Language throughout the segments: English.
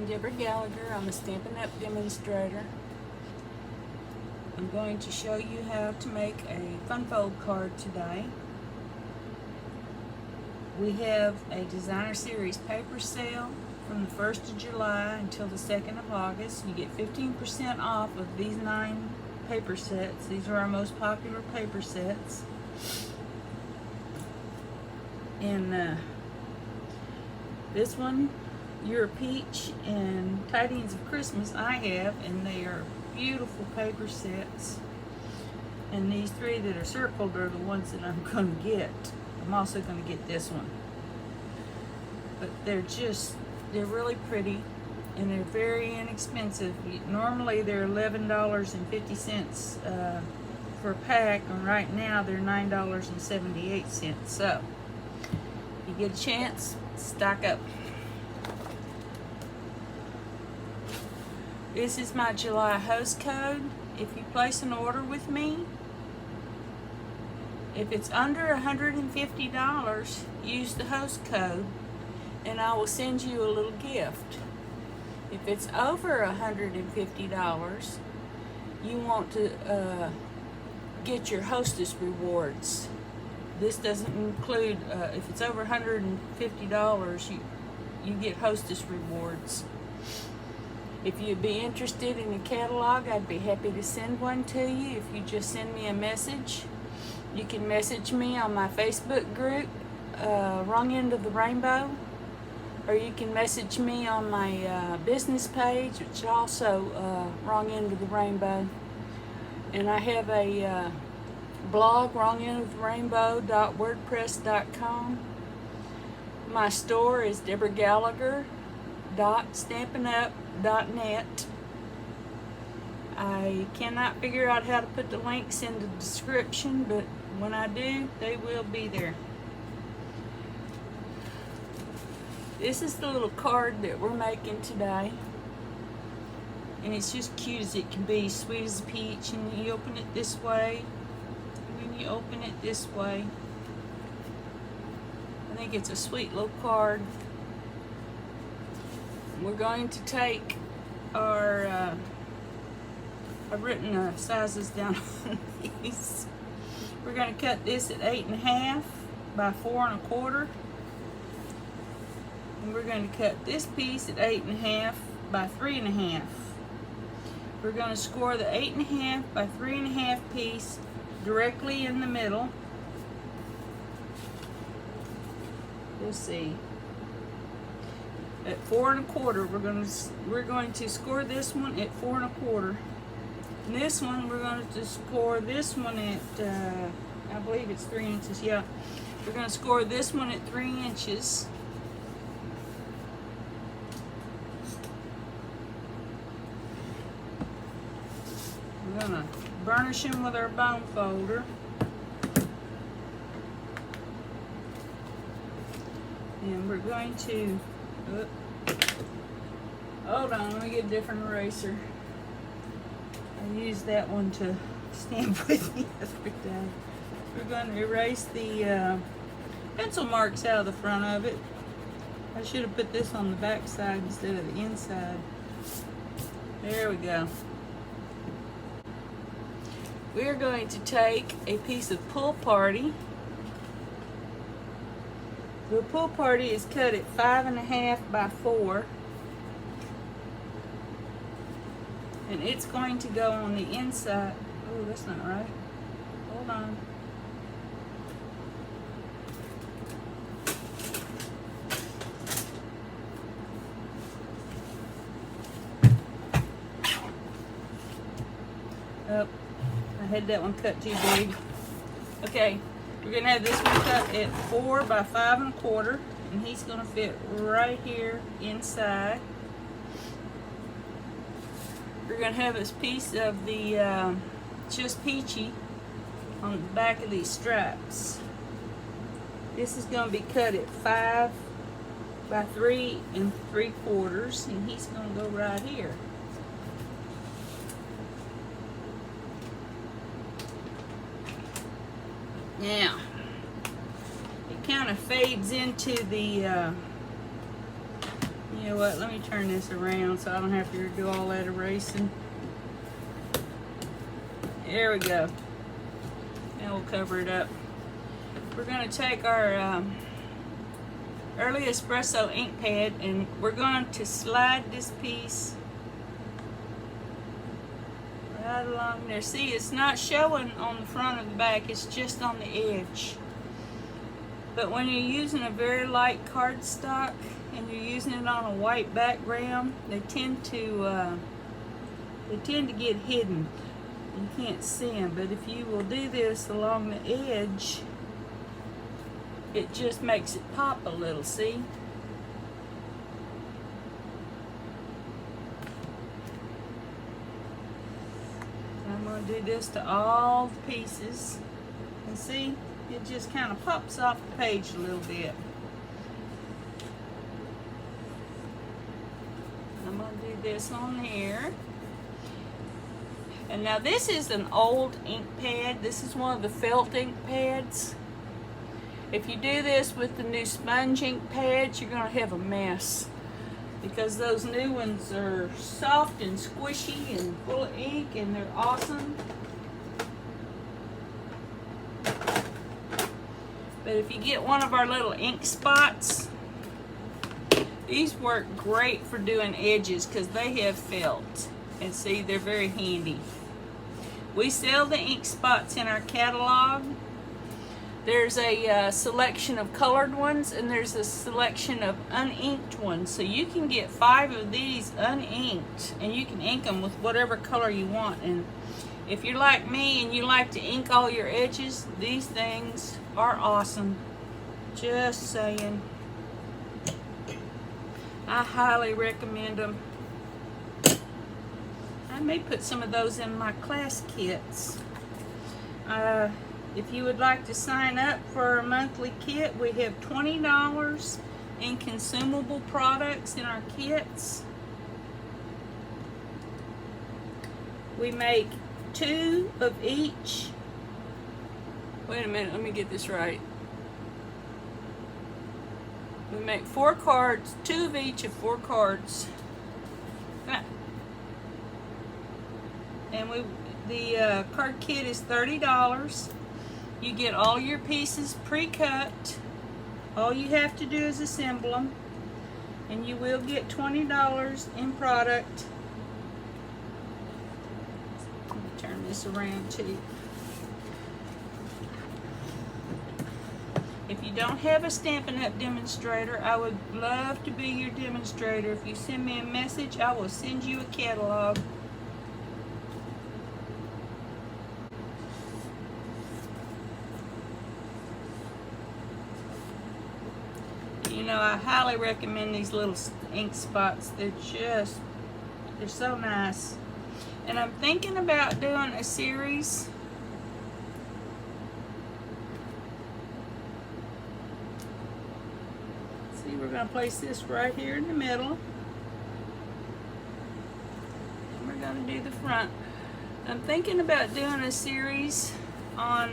I'm Deborah Gallagher. I'm a Stampin' Up! Demonstrator. I'm going to show you how to make a fun fold card today. We have a designer series paper sale from the 1st of July until the 2nd of August. You get 15% off of these 9 paper sets. These are our most popular paper sets. And this one, You're a Peach and Tidings of Christmas, I have, and they are beautiful paper sets. And these 3 that are circled are the ones that I'm going to get. I'm also going to get this one. But they're really pretty, and they're very inexpensive. Normally they're $11.50 for a pack, and right now they're $9.78. So, if you get a chance, stock up. This is my July host code. If you place an order with me, if it's under $150, use the host code and I will send you a little gift. If it's over $150, you want to get your hostess rewards. This doesn't include, if it's over $150, you get hostess rewards. If you'd be interested in a catalog, I'd be happy to send one to you if you just send me a message. You can message me on my Facebook group, Wrong End of the Rainbow, or you can message me on my business page, which is also Wrong End of the Rainbow. And I have a blog, wrongendoftherainbow.wordpress.com. My store is deborahgallagher.stampinup.net. I cannot figure out how to put the links in the description, but when I do, they will be there. This is the little card that we're making today. And it's just cute as it can be, sweet as a peach. And you open it this way, and then you open it this way. I think it's a sweet little card. We're going to take our, I've written the sizes down on these. We're going to cut this at 8.5 by 4 1/4. And we're going to cut this piece at 8.5 by 3 1/2. We're going to score the 8.5 by 3 1/2 piece directly in the middle. We'll see. At 4 1/4, we're going to score this one at 4 1/4. And this one, we're going to score this one at, I believe it's 3 inches. Yeah, we're going to score this one at 3 inches. We're going to burnish them with our bone folder. And we're going to, hold on, let me get a different eraser. I used that one to stamp with the other day. We're going to erase the pencil marks out of the front of it. I should have put this on the back side instead of the inside. There we go. We're going to take a piece of Pull Party. The Pull Party is cut at 5 1/2 by 4. And it's going to go on the inside. Oh, that's not right. Hold on. Oh, I had that one cut too big. Okay, we're going to have this one cut at 4 by 5 1/4. And he's going to fit right here inside. We're going to have this piece of the Just Peachy on the back of these straps. This is going to be cut at 5 by 3 3/4, and he's going to go right here. Now, it kind of fades into the You know what, let me turn this around so I don't have to do all that erasing. There we go. Now we'll cover it up. We're going to take our early espresso ink pad and we're going to slide this piece right along there. See, it's not showing on the front or the back, it's just on the edge. But when you're using a very light cardstock and you're using it on a white background, they tend to get hidden. You can't see them. But if you will do this along the edge, it just makes it pop a little. See? I'm going to do this to all the pieces, and see, it just kind of pops off the page a little bit. I'm going to do this on here. And now this is an old ink pad. This is one of the felt ink pads. If you do this with the new sponge ink pads, you're going to have a mess, because those new ones are soft and squishy and full of ink, and they're awesome. But if you get one of our little ink spots, these work great for doing edges because they have felt. And see, they're very handy. We sell the ink spots in our catalog. There's a selection of colored ones, and there's a selection of uninked ones. So you can get 5 of these uninked, and you can ink them with whatever color you want. And if you're like me and you like to ink all your edges, these things are awesome. Just saying. I highly recommend them. I may put some of those in my class kits. If you would like to sign up for a monthly kit, we have $20 in consumable products in our kits. We make 2 of each. Wait a minute, let me get this right. We make 4 cards, 2 of each of 4 cards. And the card kit is $30. You get all your pieces pre-cut. All you have to do is assemble them, and you will get $20 in product. Let me turn this around too. If you don't have a Stampin' Up! Demonstrator, I would love to be your demonstrator. If you send me a message, I will send you a catalog. You know, I highly recommend these little ink spots. They're so nice. And I'm thinking about doing a series we're going to place this right here in the middle. And we're going to do the front. I'm thinking about doing a series on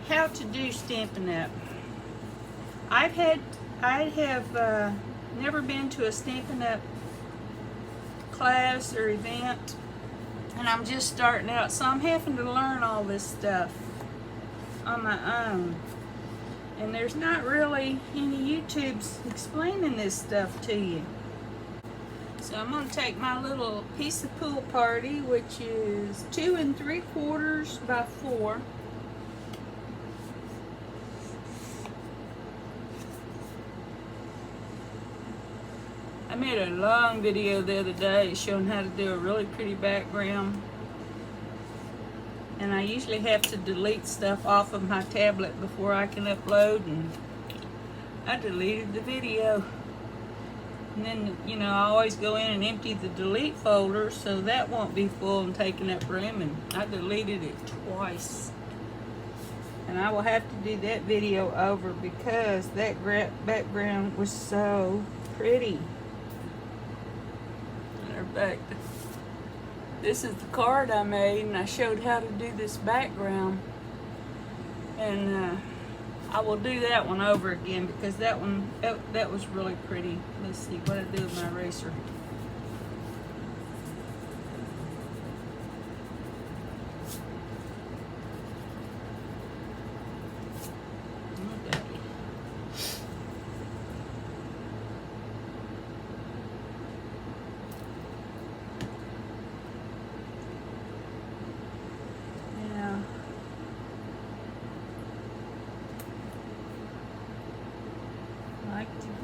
how to do Stampin' Up! I have never been to a Stampin' Up! Class or event, and I'm just starting out, so I'm having to learn all this stuff on my own. And there's not really any YouTubes explaining this stuff to you. So I'm going to take my little piece of pool party, which is 2 3/4 by 4. I made a long video the other day showing how to do a really pretty background. And I usually have to delete stuff off of my tablet before I can upload, and I deleted the video. And then, you know, I always go in and empty the delete folder so that won't be full and taking up room, and I deleted it twice. And I will have to do that video over because that background was so pretty. And they're back. This is the card I made, and I showed how to do this background. And I will do that one over again because that one, that was really pretty. Let's see what I do with my eraser.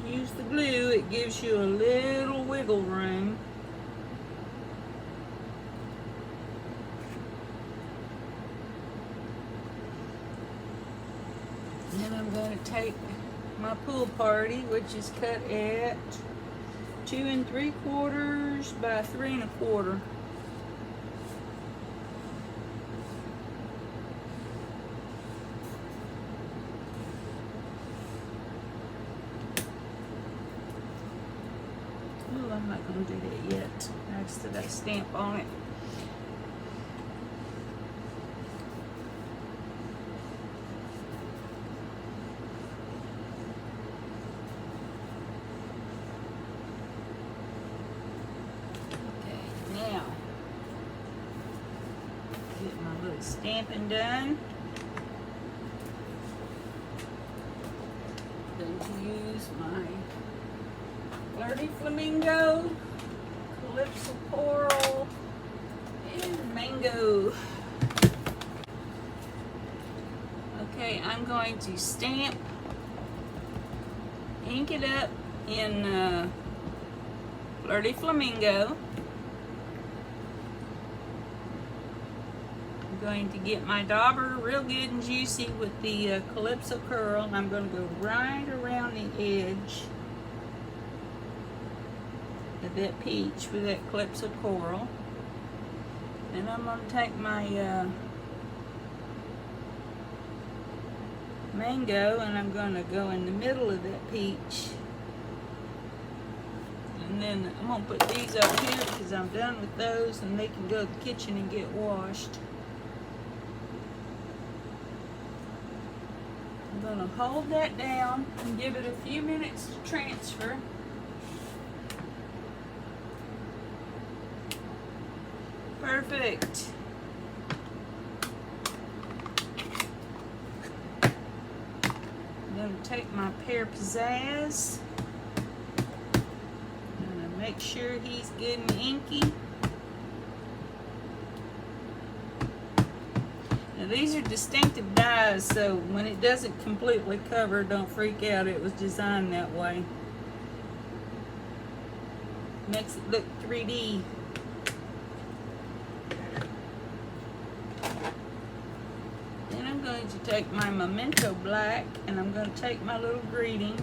Use the glue, it gives you a little wiggle room. And then I'm going to take my pool party, which is cut at 2 3/4 by 3 1/4. I'm not going to do that yet. Next to that stamp on it. Okay, now get my little stamping done. Going to use my Flirty Flamingo, Calypso Coral, and Mango. Okay, I'm going to stamp, ink it up in Flirty Flamingo. I'm going to get my dauber real good and juicy with the Calypso Curl, and I'm going to go right around the edge of that peach with that Calypso Coral. And I'm going to take my Mango and I'm going to go in the middle of that peach. And then I'm going to put these up here because I'm done with those and they can go to the kitchen and get washed. I'm going to hold that down and give it a few minutes to transfer. Perfect. I'm going to take my Pear Pizzazz. I'm going to make sure he's good and inky. Now these are distinctive dies, so when it doesn't completely cover, don't freak out. It was designed that way. Makes it look 3D. I'm going to take my Memento Black and I'm going to take my little greeting.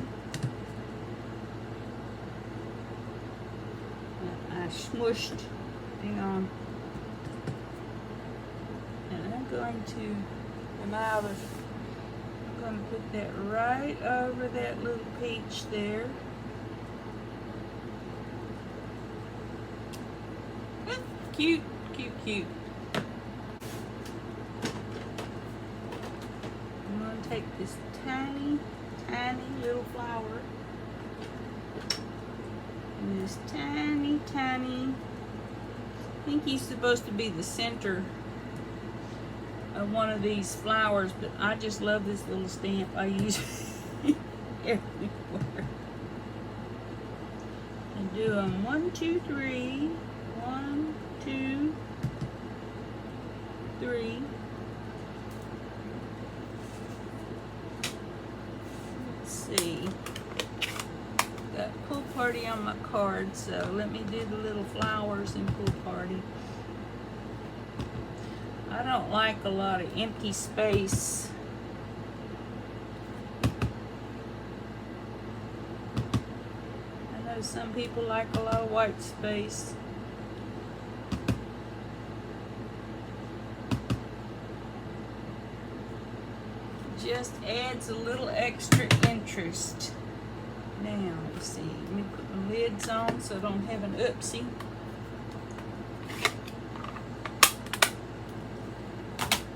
I smushed, hang on. And I'm going to put that right over that little peach there. Cute, cute, cute. Take this tiny, tiny little flower and this tiny, tiny, I think he's supposed to be the center of one of these flowers, but I just love this little stamp. I use it everywhere. And do them 1, 2, 3, 1, 2, 3. See, got pool party on my card, so let me do the little flowers in pool party. I don't like a lot of empty space. I know some people like a lot of white space. Just adds a little extra interest. Now, let's see. Let me put my lids on so I don't have an oopsie.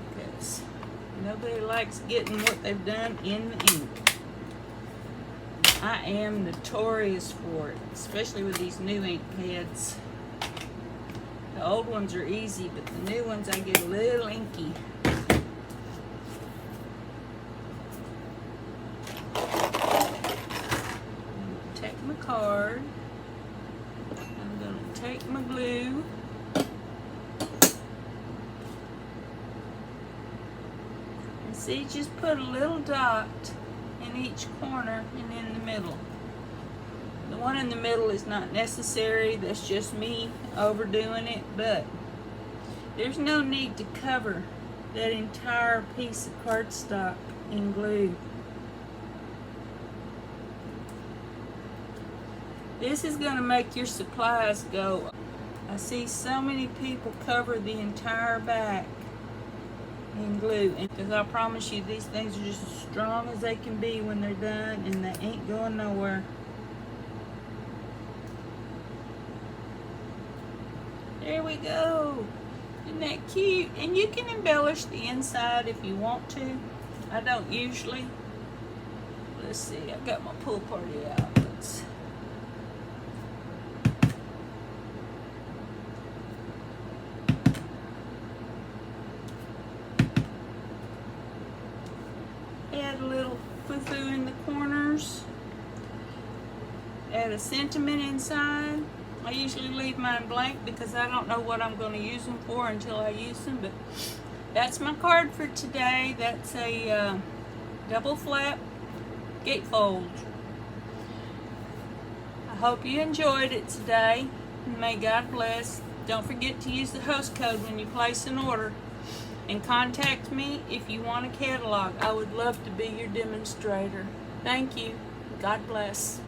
Because Nobody likes getting what they've done in the ink. I am notorious for it, especially with these new ink heads. The old ones are easy, but the new ones I get a little inky. Take my card. I'm going to take my glue. And see, just put a little dot in each corner and in the middle. The one in the middle is not necessary. That's just me overdoing it, but there's no need to cover that entire piece of cardstock in glue. This is going to make your supplies go. I see so many people cover the entire back in glue, and because I promise you, these things are just as strong as they can be when they're done, and they ain't going nowhere. There we go. Isn't that cute? And you can embellish the inside if you want to. I don't usually. Let's see, I've got my pool party out. Let's add a little foo-foo in the corners. Add a sentiment inside. I usually leave mine blank because I don't know what I'm going to use them for until I use them, but that's my card for today. That's a double flap gatefold. I hope you enjoyed it today. May God bless. Don't forget to use the host code when you place an order, and contact me if you want a catalog. I would love to be your demonstrator. Thank you. God bless.